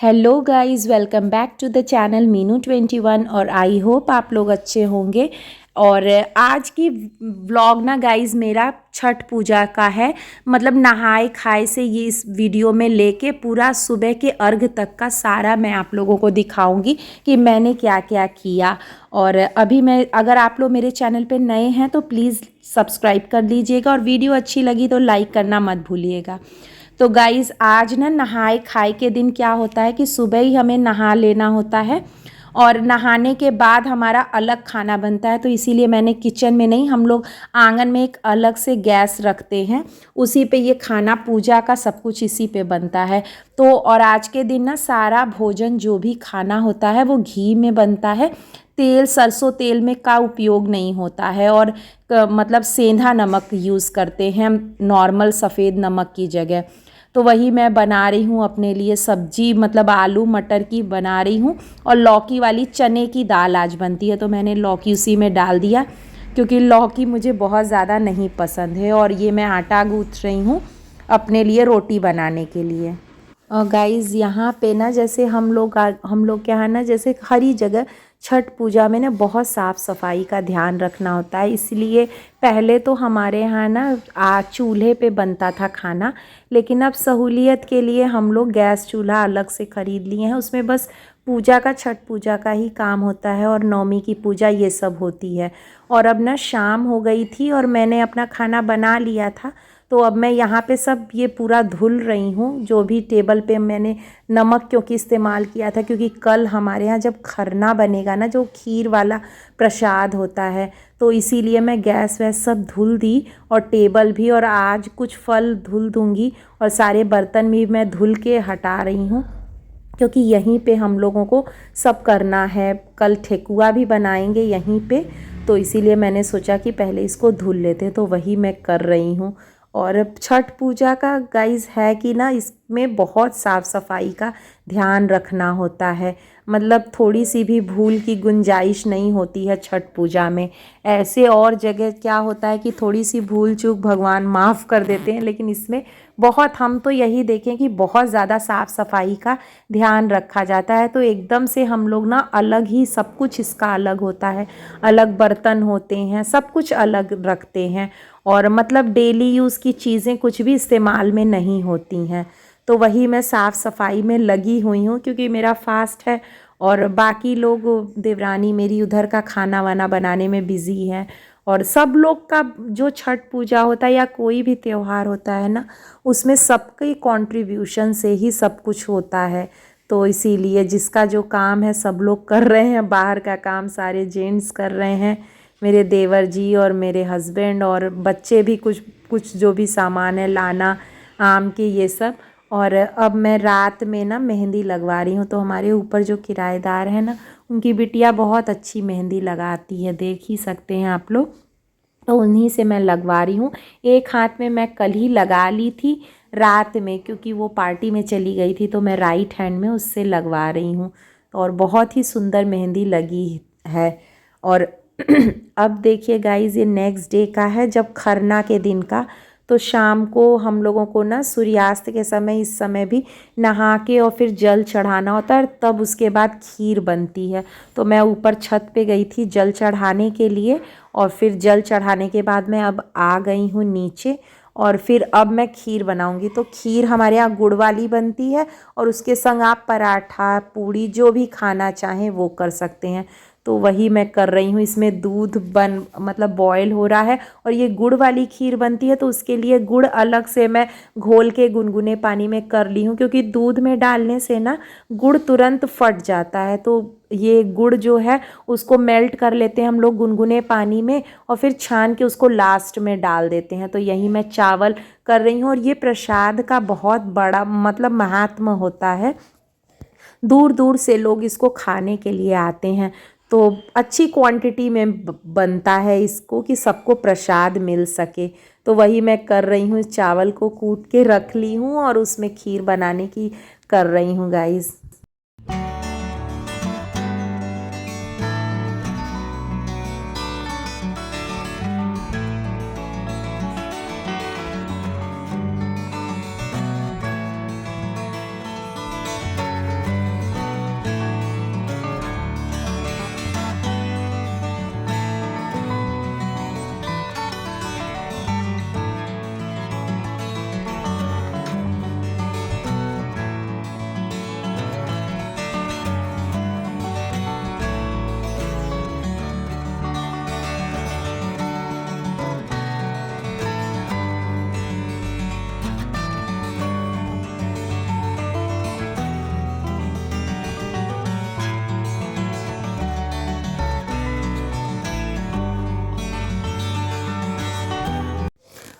Hello guys, welcome back to the channel Meenu 21। और I hope आप लोग अच्छे होंगे। और आज की व्लॉग ना गाइस मेरा छठ पूजा का है। मतलब नहाए खाए से ये इस वीडियो में लेके पूरा सुबह के अर्घ तक का सारा मैं आप लोगों को दिखाऊंगी कि मैंने क्या क्या किया। और अभी मैं, अगर आप लोग मेरे चैनल पे नए हैं तो प्लीज़ सब्सक्राइब कर लीजिएगा, और वीडियो अच्छी लगी तो लाइक करना मत भूलिएगा। तो गाइज़ आज ना नहाए खाए के दिन क्या होता है कि सुबह ही हमें नहा लेना होता है, और नहाने के बाद हमारा अलग खाना बनता है। तो इसीलिए मैंने किचन में नहीं, हम लोग आंगन में एक अलग से गैस रखते हैं, उसी पे ये खाना पूजा का सब कुछ इसी पे बनता है। तो और आज के दिन ना सारा भोजन जो भी खाना होता है वो घी में बनता है, तेल सरसों तेल में का उपयोग नहीं होता है। और मतलब सेंधा नमक यूज़ करते हैं हम, नॉर्मल सफ़ेद नमक की जगह। तो वही मैं बना रही हूँ अपने लिए सब्जी, मतलब आलू मटर की बना रही हूँ। और लौकी वाली चने की दाल आज बनती है, तो मैंने लौकी उसी में डाल दिया, क्योंकि लौकी मुझे बहुत ज़्यादा नहीं पसंद है। और ये मैं आटा गूँथ रही हूँ अपने लिए रोटी बनाने के लिए। और गाइज़ यहाँ पे ना, जैसे हम लोग क्या है ना, जैसे हर जगह छठ पूजा में ना बहुत साफ़ सफाई का ध्यान रखना होता है। इसलिए पहले तो हमारे यहाँ ना चूल्हे पे बनता था खाना, लेकिन अब सहूलियत के लिए हम लोग गैस चूल्हा अलग से ख़रीद लिए हैं। उसमें बस पूजा का, छठ पूजा का ही काम होता है, और नौमी की पूजा ये सब होती है। और अब ना शाम हो गई थी और मैंने अपना खाना बना लिया था, तो अब मैं यहाँ पे सब ये पूरा धुल रही हूँ। जो भी टेबल पे मैंने नमक क्योंकि इस्तेमाल किया था, क्योंकि कल हमारे यहाँ जब खरना बनेगा ना, जो खीर वाला प्रसाद होता है, तो इसीलिए मैं गैस वैस सब धुल दी, और टेबल भी। और आज कुछ फल धुल दूँगी, और सारे बर्तन भी मैं धुल के हटा रही हूँ, क्योंकि यहीं पे हम लोगों को सब करना है। कल ठेकुआ भी बनाएंगे यहीं पे, तो इसीलिए मैंने सोचा कि पहले इसको धुल लेते, तो वही मैं कर रही हूँ। और छठ पूजा का गाइस है कि ना, इसमें बहुत साफ़ सफाई का ध्यान रखना होता है। मतलब थोड़ी सी भी भूल की गुंजाइश नहीं होती है छठ पूजा में। ऐसे और जगह क्या होता है कि थोड़ी सी भूल चूक भगवान माफ़ कर देते हैं, लेकिन इसमें बहुत, हम तो यही देखें कि बहुत ज़्यादा साफ़ सफाई का ध्यान रखा जाता है। तो एकदम से हम लोग ना अलग ही, सब कुछ इसका अलग होता है, अलग बर्तन होते हैं, सब कुछ अलग रखते हैं। और मतलब डेली यूज़ की चीज़ें कुछ भी इस्तेमाल में नहीं होती हैं। तो वही मैं साफ़ सफाई में लगी हुई हूँ, क्योंकि मेरा फास्ट है, और बाकी लोग, देवरानी मेरी उधर का खाना वाना बनाने में बिज़ी है। और सब लोग का जो छठ पूजा होता है या कोई भी त्यौहार होता है ना, उसमें सबके कंट्रीब्यूशन से ही सब कुछ होता है। तो इसीलिए जिसका जो काम है सब लोग कर रहे हैं, बाहर का काम सारे जेंट्स कर रहे हैं, मेरे देवर जी और मेरे हस्बैंड, और बच्चे भी कुछ कुछ जो भी सामान है लाना, आम के ये सब। और अब मैं रात में ना मेहंदी लगवा रही हूँ। तो हमारे ऊपर जो किराएदार है ना, उनकी बिटिया बहुत अच्छी मेहंदी लगाती है, देख ही सकते हैं आप लोग। तो उन्हीं से मैं लगवा रही हूँ। एक हाथ में मैं कल ही लगा ली थी रात में, क्योंकि वो पार्टी में चली गई थी, तो मैं राइट हैंड में उससे लगवा रही हूँ। और बहुत ही सुंदर मेहंदी लगी है। और अब देखिए गाइज, ये नेक्स्ट डे का है, जब खरना के दिन का। तो शाम को हम लोगों को ना सूर्यास्त के समय, इस समय भी नहा के और फिर जल चढ़ाना होता है, तब उसके बाद खीर बनती है। तो मैं ऊपर छत पे गई थी जल चढ़ाने के लिए, और फिर जल चढ़ाने के बाद मैं अब आ गई हूँ नीचे, और फिर अब मैं खीर बनाऊंगी। तो खीर हमारे यहाँ गुड़ वाली बनती है, और उसके संग आप पराठा पूड़ी जो भी खाना चाहें वो कर सकते हैं। तो वही मैं कर रही हूँ। इसमें दूध मतलब बॉयल हो रहा है, और ये गुड़ वाली खीर बनती है, तो उसके लिए गुड़ अलग से मैं घोल के गुनगुने पानी में कर ली हूँ, क्योंकि दूध में डालने से ना गुड़ तुरंत फट जाता है। तो ये गुड़ जो है उसको मेल्ट कर लेते हैं हम लोग गुनगुने पानी में, और फिर छान के उसको लास्ट में डाल देते हैं। तो यही मैं चावल कर रही हूँ। और ये प्रसाद का बहुत बड़ा मतलब महात्मा होता है, दूर दूर से लोग इसको खाने के लिए आते हैं। तो अच्छी क्वांटिटी में बनता है इसको, कि सबको प्रसाद मिल सके। तो वही मैं कर रही हूँ, चावल को कूट के रख ली हूँ, और उसमें खीर बनाने की कर रही हूँ गाइस।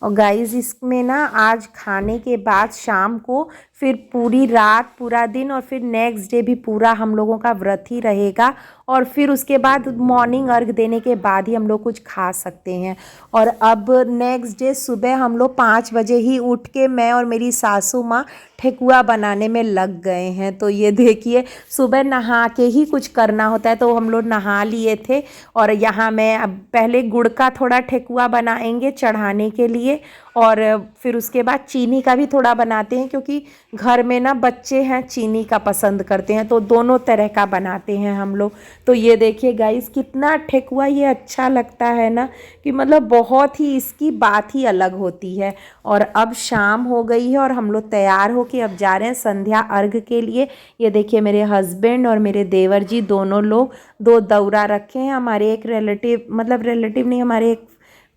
और गाइस इसमें ना आज खाने के बाद शाम को फिर पूरी रात पूरा दिन और फिर नेक्स्ट डे भी पूरा हम लोगों का व्रत ही रहेगा। और फिर उसके बाद मॉर्निंग अर्घ देने के बाद ही हम लोग कुछ खा सकते हैं। और अब नेक्स्ट डे सुबह हम लोग 5 बजे ही उठ के मैं और मेरी सासू माँ ठेकुआ बनाने में लग गए हैं। तो ये देखिए सुबह नहा के ही कुछ करना होता है, तो हम लोग नहा लिए थे। और यहाँ मैं अब पहले गुड़ का थोड़ा ठेकुआ बनाएंगे चढ़ाने के लिए, और फिर उसके बाद चीनी का भी थोड़ा बनाते हैं, क्योंकि घर में ना बच्चे हैं चीनी का पसंद करते हैं, तो दोनों तरह का बनाते हैं हम लोग। तो ये देखिए गाइस कितना ठेकुआ ये अच्छा लगता है ना, कि मतलब बहुत ही इसकी बात ही अलग होती है। और अब शाम हो गई है और हम लोग तैयार होके अब जा रहे हैं संध्या अर्घ के लिए। ये देखिए मेरे हस्बैंड और मेरे देवर जी दोनों लोग 2 दौरा रखे हैं। हमारे एक रिलेटिव, मतलब रिलेटिव नहीं, हमारे एक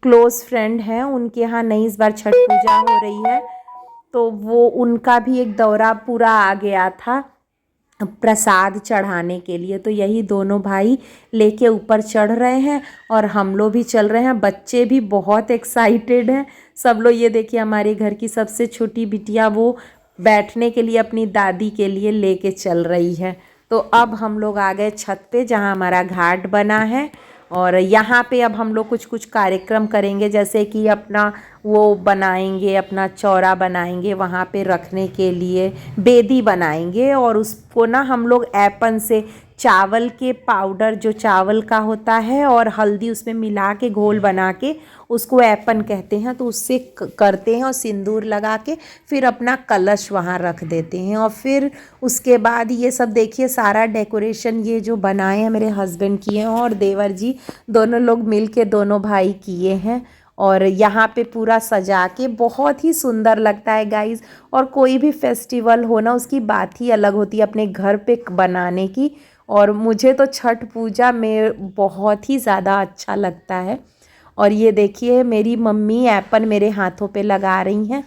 क्लोज़ फ्रेंड हैं, उनके यहाँ नई इस बार छठ पूजा हो रही है, तो वो उनका भी एक दौरा पूरा आ गया था प्रसाद चढ़ाने के लिए। तो यही दोनों भाई लेके ऊपर चढ़ रहे हैं और हम लोग भी चल रहे हैं। बच्चे भी बहुत एक्साइटेड हैं सब लोग। ये देखिए हमारे घर की सबसे छोटी बिटिया वो बैठने के लिए अपनी दादी के लिए लेके चल रही है। तो अब हम लोग आ गए छत पे जहाँ हमारा घाट बना है, और यहाँ पे अब हम लोग कुछ कुछ कार्यक्रम करेंगे, जैसे कि अपना वो बनाएंगे, अपना चौरा बनाएंगे वहाँ पे रखने के लिए, बेदी बनाएंगे। और उसको ना हम लोग ऐपन से चावल के पाउडर जो चावल का होता है और हल्दी उसमें मिला के घोल बना के उसको ऐपन कहते हैं, तो उससे करते हैं और सिंदूर लगा के फिर अपना कलश वहाँ रख देते हैं। और फिर उसके बाद ये सब देखिए सारा डेकोरेशन ये जो बनाए हैं मेरे हस्बैंड किए हैं और देवर जी दोनों लोग मिल के दोनों भाई किए हैं। और यहाँ पे पूरा सजा के बहुत ही सुंदर लगता है गाइस। और कोई भी फेस्टिवल हो ना उसकी बात ही अलग होती है अपने घर पे बनाने की। और मुझे तो छठ पूजा में बहुत ही ज़्यादा अच्छा लगता है। और ये देखिए मेरी मम्मी ऐपन मेरे हाथों पे लगा रही हैं,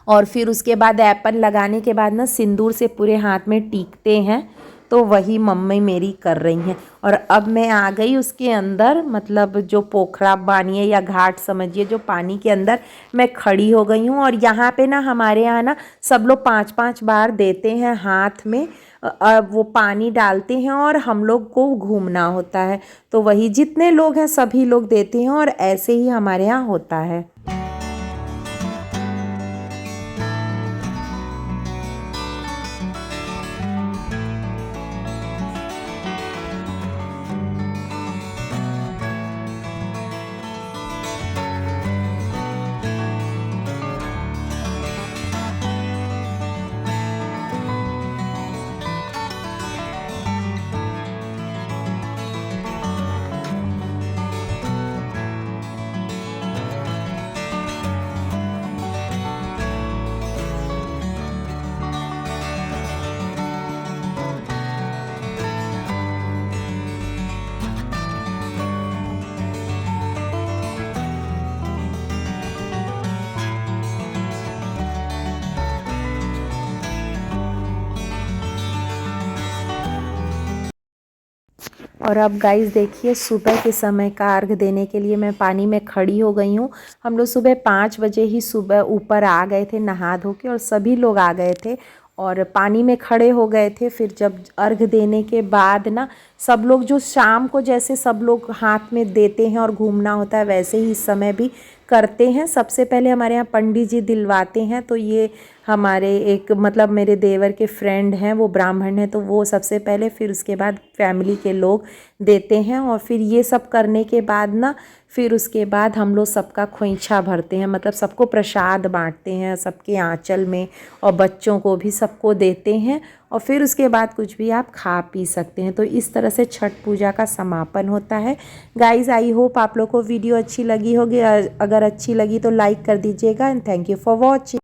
और फिर उसके बाद ऐपन लगाने के बाद ना सिंदूर से पूरे हाथ में टीकते हैं, तो वही मम्मी मेरी कर रही हैं। और अब मैं आ गई उसके अंदर, मतलब जो पोखरा बानिए या घाट समझिए, जो पानी के अंदर मैं खड़ी हो गई हूँ। और यहाँ पे ना हमारे यहाँ ना सब लोग 5-5 बार देते हैं हाथ में, वो पानी डालते हैं और हम लोग को घूमना होता है। तो वही जितने लोग हैं सभी लोग देते हैं, और ऐसे ही हमारे यहाँ होता है। और अब गाइस देखिए सुबह के समय का अर्घ देने के लिए मैं पानी में खड़ी हो गई हूँ। हम लोग सुबह 5 बजे ही सुबह ऊपर आ गए थे नहा धो के, और सभी लोग आ गए थे और पानी में खड़े हो गए थे। फिर जब अर्घ देने के बाद ना सब लोग जो शाम को जैसे सब लोग हाथ में देते हैं और घूमना होता है, वैसे ही इस समय भी करते हैं। सबसे पहले हमारे यहाँ पंडित जी दिलवाते हैं, तो ये हमारे एक मतलब मेरे देवर के फ्रेंड हैं, वो ब्राह्मण हैं, तो वो सबसे पहले, फिर उसके बाद फैमिली के लोग देते हैं। और फिर ये सब करने के बाद ना फिर उसके बाद हम लोग सबका खोइंछा भरते हैं, मतलब सबको प्रसाद बांटते हैं सबके आंचल में, और बच्चों को भी सबको देते हैं। और फिर उसके बाद कुछ भी आप खा पी सकते हैं। तो इस तरह से छठ पूजा का समापन होता है। गाइज़ आई होप आप लोग को वीडियो अच्छी लगी होगी। अगर अच्छी लगी तो लाइक कर दीजिएगा, and thank you for watching.